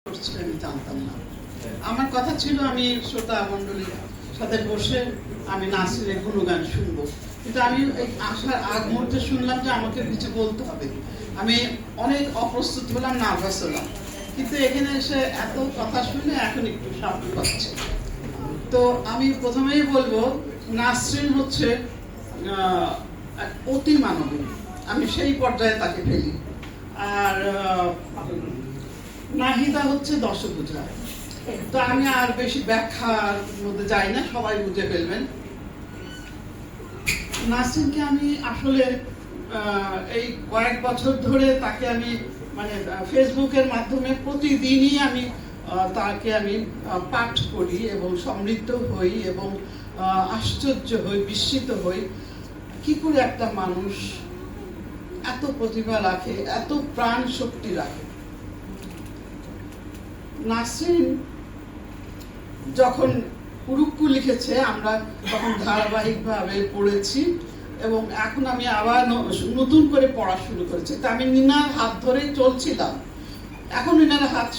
আমি জানতাম না। আমার কথা ছিল আমি শ্রোতা মণ্ডলীর সাথে বসে আমি নাসরিনের গুণগান শুনবো, কিন্তু আমি আসার আগ মুহূর্তে শুনলাম যে আমাকে কিছু বলতে হবে। আমি অনেক অপ্রস্তুত হলাম, নার্ভাস হলাম, কিন্তু এখানে এসে এত কথা শুনে এখন একটু সাহস পাচ্ছে। তো আমি প্রথমেই বলবো নাসরিন হচ্ছে অতি মানবী, আমি সেই পর্যায়ে তাকে ফেলি। আর নাহিদা হচ্ছে দশভুজা। তো আমি আর বেশি ব্যাখ্যার মধ্যে যাই না, সবাই বুঝে ফেলবেন। নাসরিনকে আমি আসলে এই কয়েক বছর ধরে তাকে আমি মানে ফেসবুকের মাধ্যমে প্রতিদিনই আমি তাকে আমি পাঠ করি এবং সমৃদ্ধ হই এবং আশ্চর্য হই, বিস্মিত হই কি করে একটা মানুষ এত প্রতিভা রাখে, এত প্রাণ শক্তি রাখে। নাসরিন যখন কুরুক্কু লিখেছে আমরা তখন ধারাবাহিকভাবে পড়েছি এবং এখন আমি আবার নতুন করে পড়া শুরু করেছি। তা আমি নিনার হাত ধরেই চলছিলাম, এখন নিনার হাত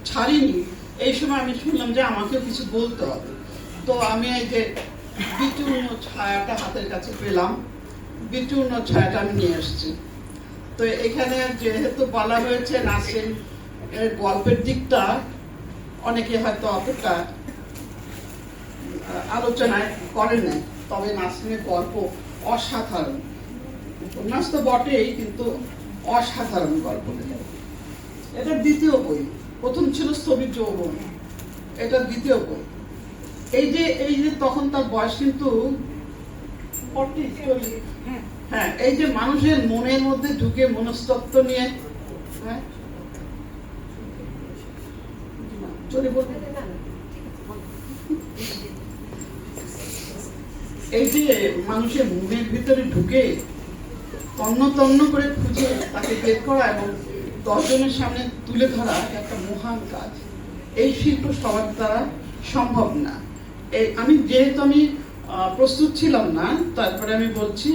ছাড়িনি। এই সময় আমি শুনলাম যে আমাকেও কিছু বলতে হবে। তো আমি এই যে বিচূর্ণ ছায়াটা হাতের কাছে পেলাম, বিচূর্ণ ছায়াটা আমি নিয়ে এসেছি। তো এখানে যেহেতু বলা হয়েছে নাসরিন এর গল্পের দিকটা অনেকে হয়তো অতটা আলোচনায় করেন না, তবে নাসরিনের গল্প অসাধারণ। উপন্যাস তো বটেই, কিন্তু অসাধারণ গল্প। এটা দ্বিতীয় বই, প্রথম ছিল স্থবির যৌবন, এটা দ্বিতীয় বই। এই যে তখন তার বয়স কিন্তু 40-40। হ্যাঁ, এই যে মানুষের মনের মধ্যে ঢুকে মনস্তত্ত্ব নিয়ে, হ্যাঁ এই যে মানুষের মনের ভিতরে ঢুকে তন্ন তন্ন করে খুঁজে তাকে বের করা এবং 10 জনের সামনে তুলে ধরা একটা মহান কাজ। এই শিল্প সবার দ্বারা সম্ভব না। আমি যেহেতু আমি প্রস্তুত ছিলাম না, তারপরে আমি বলছি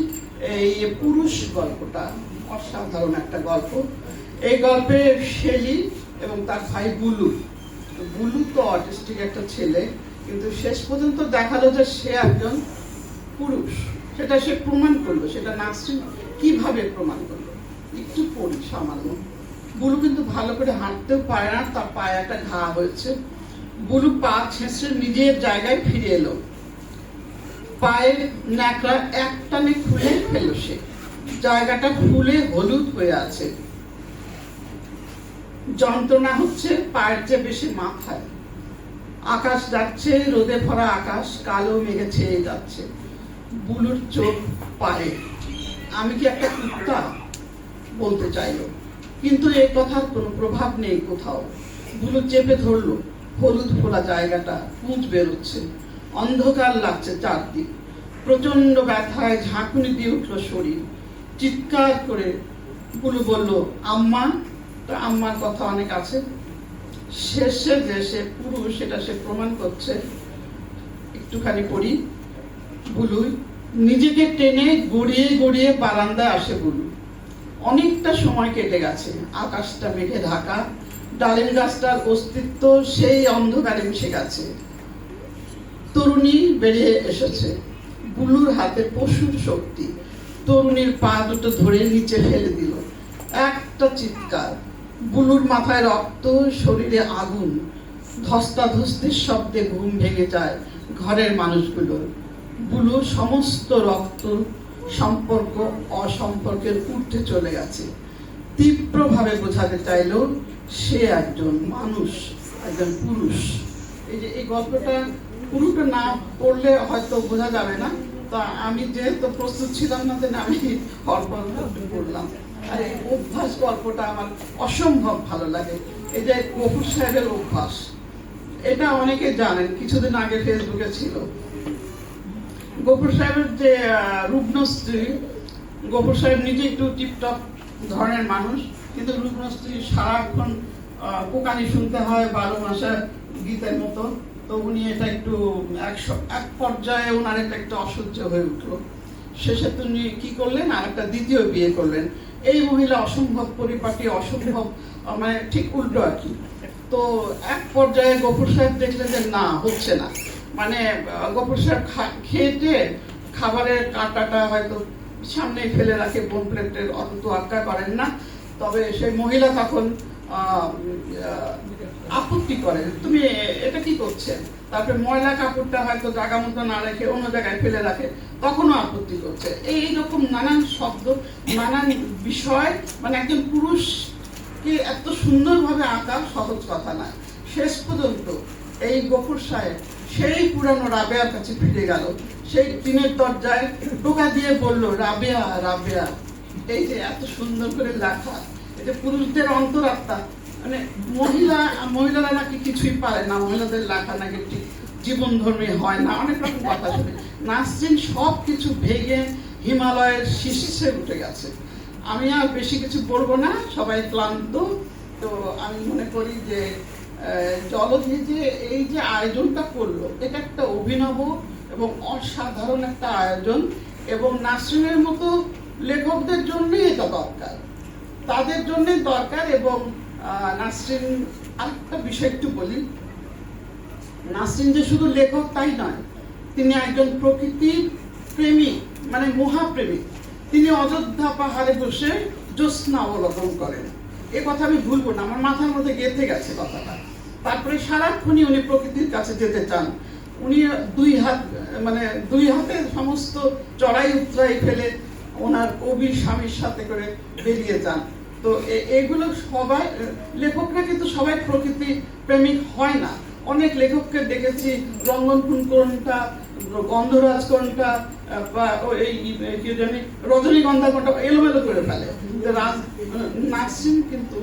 এই পুরুষ গল্পটা অসাধারণ একটা গল্প। এই গল্পের শেলি এবং তার ভাই বুলু তো অটিস্টিক একটা ছেলে, কিন্তু শেষ পর্যন্ত দেখালো যে সে একজন পুরুষ। সেটা সে প্রমাণ করলো। সেটা নাসরিন কিভাবে প্রমাণ করলো একটু পড়ি সামান্য। বুলু কিন্তু ভালো করে হাঁটতেও পারে না, তার পায়ে একটা ঘা হয়েছে। বুলু পা ছেঁচড়ে নিজের জায়গায় ফিরে এলো। পায়ের ন্যাকড়া একটানে খুলে ফেলো সে, জায়গাটা ফুলে হলুদ হয়ে আছে। যন্ত্রণা হচ্ছে পায়ের চেয়ে বেশি মাথায়। আকাশ যাচ্ছে, রোদে ভরা আকাশ কালো মেঘে ছেয়ে যাচ্ছে। বুলুর চোখ পায়ে। আমি কি একটা কুত্তা বলতে চাইলো, কিন্তু এই কথার কোনো প্রভাব নেই কোথাও। বুলু চেপে ধরলো হলুদ ফোলা জায়গাটা, পুঁজ বেরোচ্ছে, অন্ধকার লাগছে চারদিক। প্রচন্ড ব্যথায় ঝাঁকুনি দিয়ে উঠলো শরীর। চিৎকার করে বুলু বলল, আম্মা। তো আম্মার কথা অনেক আছে। শেষে যে সে পুরুষ সেটা সে প্রমাণ করছে। একটুখানি পড়ি। বুলু নিজেকে টেনে গড়িয়ে গড়িয়ে বারান্দায় আসে। বুলু অনেকটা সময় কেটে গেছে, আকাশটা মেঘে ঢাকা, ডালিম গাছটার অস্তিত্ব সেই অন্ধকারে মিশে গেছে। তরুণী বেরিয়ে এসেছে, বুলুর হাতে পশুর শক্তি। তরুণীর পা দুটো ধরে নিচে ফেলে দিল। একটা চিৎকার, বুলুর মাথায় রক্ত, শরীরে আগুন। ধস্তাধস্তির শব্দে ঘুম ভেঙে যায় ঘরের মানুষগুলোর। বুলুর সমস্ত রক্ত সম্পর্ক অসম্পর্কের ঊর্ধ্বে চলে গেছে। তীব্রভাবে বোঝাতে চাইল সে একজন মানুষ, একজন পুরুষ। এই যে এই গল্পটা পুরোটা না পড়লে হয়তো বোঝা যাবে না। তা আমি যেহেতু প্রস্তুত ছিলাম না, যেন আমি অল্প অল্প পড়লাম। আর এই অভ্যাস গল্পটা আমার অসম্ভব ভালো লাগে। এই যে গফুর সাহেবের অভ্যাস, এটা অনেকে জানেন, কিছুদিন আগে ফেসবুকে ছিল। গফুর সাহেবের যে রুগ্ন স্ত্রী, গফুর সাহেব নিজে একটু টিপটপ ধরনের মানুষ, কিন্তু রুগ্ন স্ত্রী সারাক্ষণ কোকানি শুনতে হয় 12 মাসে গীতের মতো। তো উনি এটা একটু এক পর্যায়ে ওনার এটা একটু অসহ্য হয়ে উঠলো। শেষে তিনি কি করলেন, আর একটা দ্বিতীয় বিয়ে করলেন। এই মহিলা অসম্ভব পরিপাটি, অসম্ভব মানে ঠিক উল্টো আর কি। তো এক পর্যায়ে গফুর সাহেব দেখলেন যে না, হচ্ছে না। মানে গফুর সাহেব খেয়ে খাবারের কাঁটাটা হয়তো সামনে ফেলে রাখে, বোন প্লেটের, অত তোয়াক্কা করেন না। তবে সেই মহিলা তখন আপত্তি করে, তুমি এটা কি করছেন? তারপরে ময়লা কাপড়টা হয়তো জায়গা মতো না রেখে অন্য জায়গায় ফেলে রাখে, তখনও আপত্তি করছে। এইরকম নানান শব্দ, নানান বিষয়, মানে একজন পুরুষকে এত সুন্দরভাবে আঁকা সহজ কথা না। শেষ পর্যন্ত এই গফুর সাহেব সেই পুরানো রাবেয়ার কাছে ফিরে গেল, সেই টিনের দরজায় টোকা দিয়ে বলল, রাবেয়া রাবেয়া। এই যে এত সুন্দর করে লেখা, এটা পুরুষদের অন্তরাত্মা। মানে মহিলারা নাকি কিছুই পারে না, মহিলাদের লেখা নাকি ঠিক জীবন ধর্মী হয় না, অনেক রকম কথা শুনে। নাসরিন সব কিছু ভেঙে হিমালয়ের শীর্ষে উঠে গেছে। আমি আর বেশি কিছু বলবো না, সবাই ক্লান্ত। তো আমি মনে করি যে জলধি যে এই যে আয়োজনটা করলো, এটা একটা অভিনব এবং অসাধারণ একটা আয়োজন, এবং নাসরিনের মতো লেখকদের জন্যই এটা দরকার, তাদের জন্যই দরকার। এবং নাসরিন, আরেকটা বিষয় একটু বলি, নাসরিন যে শুধু লেখক তাই নয়, তিনি একজন প্রকৃতির প্রেমিক, মানে মহাপ্রেমিক। তিনি অযোধ্যা পাহাড়ে বসে জ্যোৎস্না অবলোকন করেন। এ কথা আমি ভুলবো না, আমার মাথার মধ্যে গেঁথে গেছে কথাটা। তারপরে সারাক্ষণই উনি প্রকৃতির কাছে যেতে চান। উনি দুই হাতে সমস্ত চড়াই উতরাই ফেলে ওনার কবি স্বামীর সাথে করে বেরিয়ে যান। তো এগুলো সবাই, লেখকরা কিন্তু সবাই প্রকৃতি প্রেমিক হয় না। অনেক লেখককে দেখেছি রঙ্গনফুল কোনটা, গন্ধরাজ কোনটা, বা এই কি জানি রজনীগন্ধা কোনটা এলোমেলো করে ফেলে। নাসরিন কিন্তু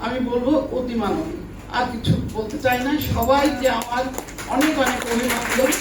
আমি বলবো অতি মানবী। আর কিছু বলতে চাই না, সবাইকে আমার অনেক অনেক অভিনন্দন।